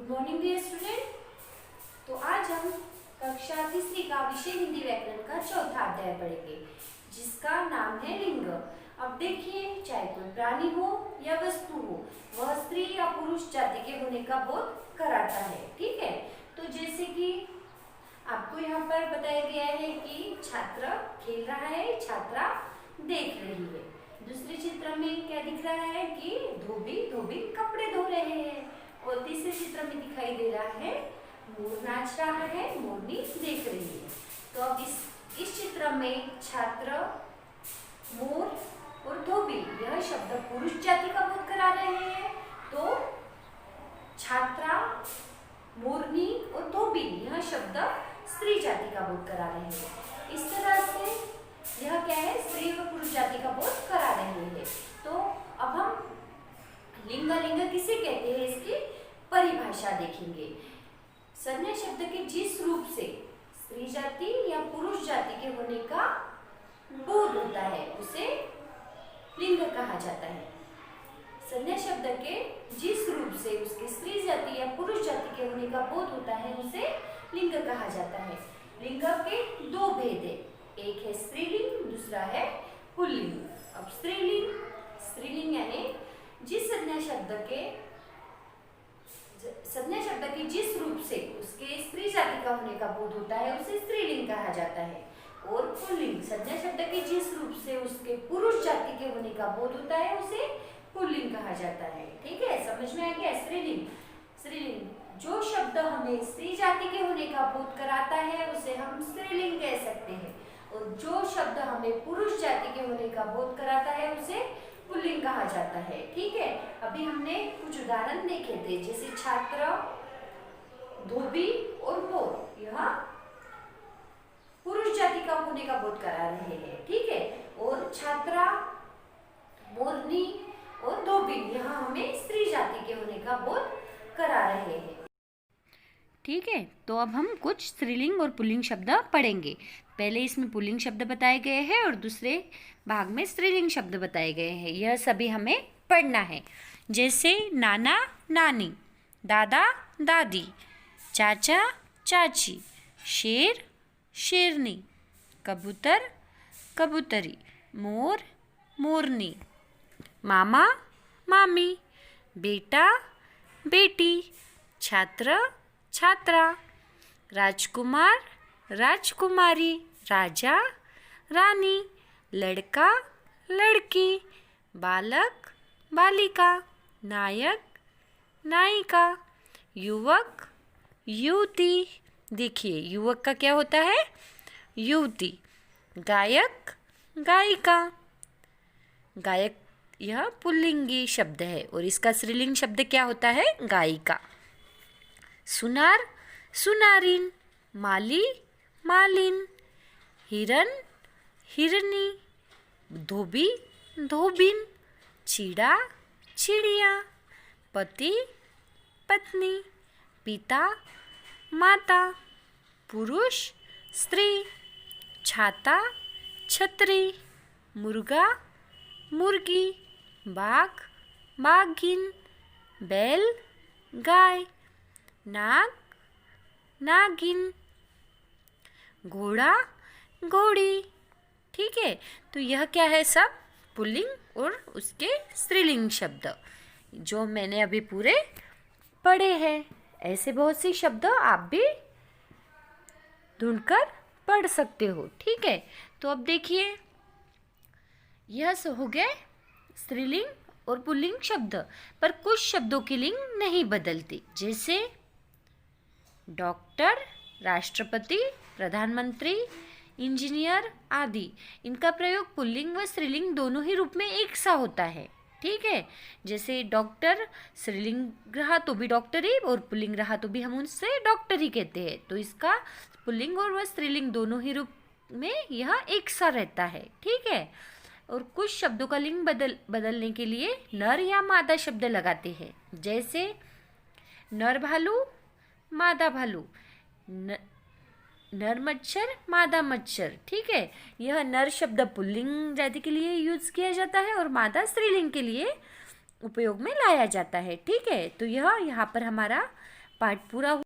Good morning dear student. तो आज हम कक्षा तीसरी का विषय हिंदी व्याकरण का चौथा अध्याय पढ़ेंगे, जिसका नाम है लिंग। अब देखिए, चाहे कोई प्राणी हो या वस्तु हो, वह स्त्री या पुरुष जाति के होने का बोध कराता है। ठीक है, तो जैसे कि आपको यहाँ पर बताया गया है कि छात्र खेल रहा है, छात्रा देख रही है। दूसरे चित्र में क्या दिख रहा है कि धोबी कपड़े धो रहे हैं। और तीसरे चित्र में दिखाई दे रहा है मोर नाच रहा है, मोरनी देख रही है। तो अब इस चित्र में छात्र, मोर और धोबी यह शब्द पुरुष जाति का बोध करा रहे हैं, तो छात्रा, मोरनी और धोबी यह शब्द स्त्री जाति का बोध करा रहे हैं। इस तरह से यह क्या है, स्त्री और पुरुष जाति का बोध करा रहे हैं। तो अब हम लिंग किसे कहते हैं, इसकी परिभाषा देखेंगे। संज्ञा शब्द के जिस रूप से स्त्री जाति या पुरुष जाति के होने का बोध होता है उसे लिंग कहा जाता है। संज्ञा शब्द के जिस रूप से उसके स्त्री जाति या पुरुष जाति के होने का बोध होता है उसे लिंग कहा जाता है। लिंग के दो भेद है, एक है स्त्रीलिंग, दूसरा है पुल्लिंग। अब स्त्रीलिंग यानी जिस संज्ञा शब्द के जिस रूप से उसके स्त्री जाति का होने का बोध होता है उसे स्त्रीलिंग कहा जाता है। और पुल्लिंग संज्ञा शब्द के जिस रूप से उसके पुरुष जाति के होने का बोध होता है उसे पुल्लिंग कहा जाता है। ठीक है, समझ में आ गया। स्त्रीलिंग जो शब्द हमें स्त्री जाति के होने का बोध कराता है उसे हम स्त्रीलिंग कह सकते हैं, और जो शब्द हमें पुरुष जाति के होने का बोध कराता है उसे पुल्लिंग कहा जाता है। ठीक है, अभी हमने कुछ उदाहरण देखे थे, जैसे छात्र, धोबी और मोर यह पुरुष जाति का होने का बोध करा रहे हैं। ठीक है, और छात्रा, मोरनी और धोबी यह हमें स्त्री जाति के होने का बोध करा रहे हैं। ठीक है, तो अब हम कुछ स्त्रीलिंग और पुल्लिंग शब्द पढ़ेंगे। पहले इसमें पुल्लिंग शब्द बताए गए हैं और दूसरे भाग में स्त्रीलिंग शब्द बताए गए हैं। यह सभी हमें पढ़ना है, जैसे नाना नानी, दादा दादी, चाचा चाची, शेर शेरनी, कबूतर कबूतरी, मोर मोरनी, मामा मामी, बेटा बेटी, छात्र छात्रा, राजकुमार राजकुमारी, राजा रानी, लड़का लड़की, बालक बालिका, नायक नायिका, युवक युवती। देखिए, युवक का क्या होता है, युवती। गायक गायिका, गायक यह पुल्लिंगी शब्द है और इसका स्त्रीलिंग शब्द क्या होता है, गायिका। सुनार सुनारिन, माली मालिन, हिरन हिरनी, धोबी धोबिन, चिड़ा चिड़िया, पति पत्नी, पिता माता, पुरुष स्त्री, छाता छतरी, मुर्गा मुर्गी, बाघ बाघिन, बैल गाय, नाग नागिन, घोड़ा घोड़ी। ठीक है, तो यह क्या है, सब पुल्लिंग और उसके स्त्रीलिंग शब्द जो मैंने अभी पूरे पढ़े हैं। ऐसे बहुत सी शब्द आप भी ढूंढकर पढ़ सकते हो। ठीक है, तो अब देखिए, यह हो गए स्त्रीलिंग और पुल्लिंग शब्द, पर कुछ शब्दों की लिंग नहीं बदलती, जैसे डॉक्टर, राष्ट्रपति, प्रधानमंत्री, इंजीनियर आदि। इनका प्रयोग पुल्लिंग व स्त्रीलिंग दोनों ही रूप में एक सा होता है। ठीक है, जैसे डॉक्टर स्त्रीलिंग रहा तो भी डॉक्टर ही, और पुल्लिंग रहा तो भी हम उनसे डॉक्टर ही कहते हैं। तो इसका पुल्लिंग और स्त्रीलिंग दोनों ही रूप में यह एक सा रहता है। ठीक है, और कुछ शब्दों का लिंग बदलने के लिए नर या मादा शब्द लगाते हैं, जैसे नर भालू मादा भालू, नर मच्छर मादा मच्छर। ठीक है, यह नर शब्द पुल्लिंग जाति के लिए यूज किया जाता है और मादा स्त्रीलिंग के लिए उपयोग में लाया जाता है। ठीक है, तो यह यहाँ पर हमारा पाठ पूरा